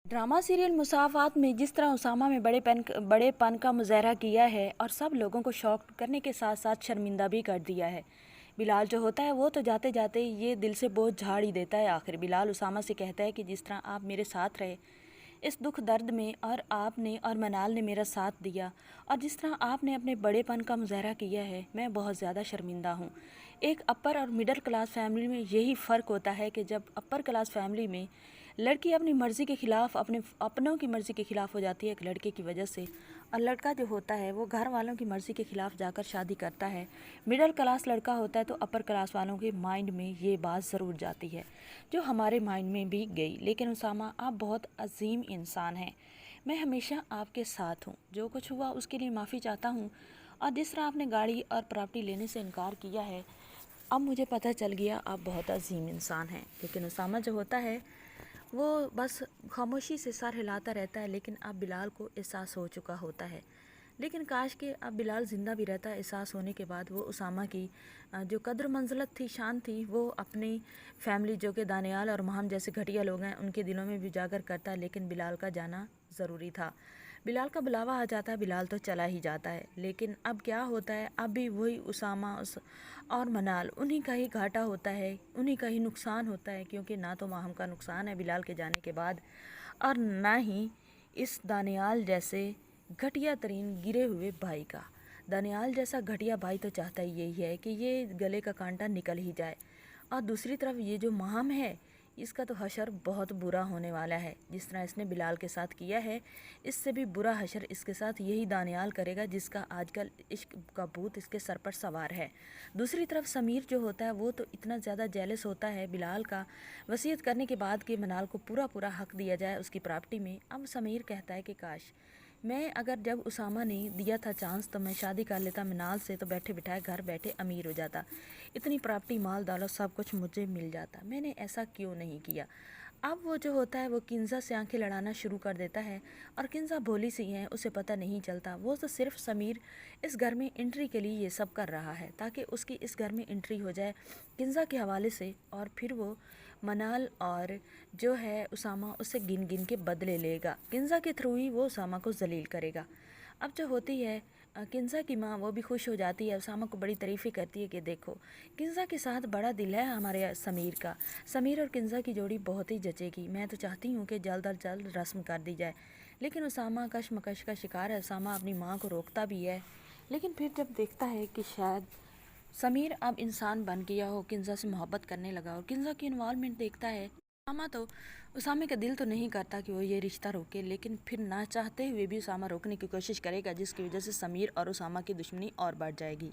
Drama serial मुसाफात में जिस तरह उसामा में बड़ेपन का मुजाहरा किया है और सब लोगों को शौक करने के साथ साथ शर्मिंदा भी कर दिया है। बिलाल जो होता है वो तो जाते जाते ये दिल से बोझ झाड़ ही देता है। आखिर बिलाल उसामा से कहता है कि जिस तरह आप मेरे साथ रहे इस दुख दर्द में और आपने और मनाल ने मेरा साथ दिया और जिस तरह आपने अपने बड़ेपन का मुजाहरा किया है, मैं बहुत ज़्यादा शर्मिंदा हूँ। एक अपर और मिडिल क्लास फैमिली में यही फ़र्क होता है कि जब अपर क्लास फैमिली में लड़की अपनी मर्ज़ी के ख़िलाफ़ अपनों की मर्ज़ी के ख़िलाफ़ हो जाती है एक लड़के की वजह से, और लड़का जो होता है वो घर वालों की मर्ज़ी के ख़िलाफ़ जाकर शादी करता है। मिडिल क्लास लड़का होता है तो अपर क्लास वालों के माइंड में ये बात ज़रूर जाती है, जो हमारे माइंड में भी गई। लेकिन उसामा, आप बहुत अजीम इंसान हैं, मैं हमेशा आपके साथ हूँ। जो कुछ हुआ उसके लिए माफ़ी चाहता हूँ, और जिस तरह आपने गाड़ी और प्रॉपर्टी लेने से इनकार किया है, अब मुझे पता चल गया आप बहुत अजीम इंसान हैं। लेकिन उसामा जो होता है वो बस खामोशी से सर हिलाता रहता है। लेकिन अब बिलाल को एहसास हो चुका होता है। लेकिन काश कि अब बिलाल ज़िंदा भी रहता। एहसास होने के बाद वो उसामा की जो कद्र मंज़लत थी, शान थी, वो अपनी फैमिली जो कि दानियाल और महम जैसे घटिया लोग हैं उनके दिलों में भी उजागर करता है। लेकिन बिलाल का जाना ज़रूरी था। बिलाल का बुलावा आ जाता है, बिलाल तो चला ही जाता है। लेकिन अब क्या होता है, अब भी वही उसामा और मनाल, उन्हीं का ही घाटा होता है, उन्हीं का ही नुकसान होता है। क्योंकि ना तो महम का नुकसान है बिलाल के जाने के बाद, और ना ही इस दानियाल जैसे घटिया तरीन गिरे हुए भाई का। दानियाल जैसा घटिया भाई तो चाहता ही यही है कि ये गले का कांटा निकल ही जाए। और दूसरी तरफ ये जो महम है, इसका तो हशर बहुत बुरा होने वाला है। जिस तरह इसने बिलाल के साथ किया है, इससे भी बुरा हशर इसके साथ यही दानियाल करेगा, जिसका आजकल इश्क का भूत इसके सर पर सवार है। दूसरी तरफ समीर जो होता है वो तो इतना ज़्यादा जेलस होता है बिलाल का, वसीयत करने के बाद कि मनाल को पूरा पूरा हक दिया जाए उसकी प्रॉपर्टी में। अब समीर कहता है कि काश मैं, अगर जब उसामा ने दिया था चांस तो मैं शादी कर लेता मनाल से, तो बैठे बिठाए घर बैठे अमीर हो जाता, इतनी प्रॉपर्टी माल दौलत सब कुछ मुझे मिल जाता। मैंने ऐसा क्यों नहीं किया। अब वो जो होता है वो किंजा से आंखें लड़ाना शुरू कर देता है, और किंजा भोली सी है, उसे पता नहीं चलता। वो तो सिर्फ समीर इस घर में एंट्री के लिए ये सब कर रहा है, ताकि उसकी इस घर में एंट्री हो जाए किंजा के हवाले से, और फिर वो मनाल और जो है उसामा उससे गिन गिन के बदले लेगा। किंजा के थ्रू ही वो उसामा को जलील करेगा। अब जो होती है किंजा की माँ, वो भी खुश हो जाती है, उसामा को बड़ी तारीफ़ी करती है कि देखो किंजा के साथ बड़ा दिल है हमारे समीर का। समीर और किंजा की जोड़ी बहुत ही जचेगी। मैं तो चाहती हूँ कि जल्द अज जल्द रस्म कर दी जाए। लेकिन उसामा कशमकश का शिकार है। उसामा अपनी माँ को रोकता भी है, लेकिन फिर जब देखता है कि शायद समीर अब इंसान बन गया हो, किंजा से मोहब्बत करने लगा और किंजा की इन्वॉल्वमेंट देखता है, उसामा का दिल तो नहीं करता कि वो ये रिश्ता रोके। लेकिन फिर ना चाहते हुए भी उसामा रोकने की कोशिश करेगा, जिसकी वजह से समीर और उसामा की दुश्मनी और बढ़ जाएगी।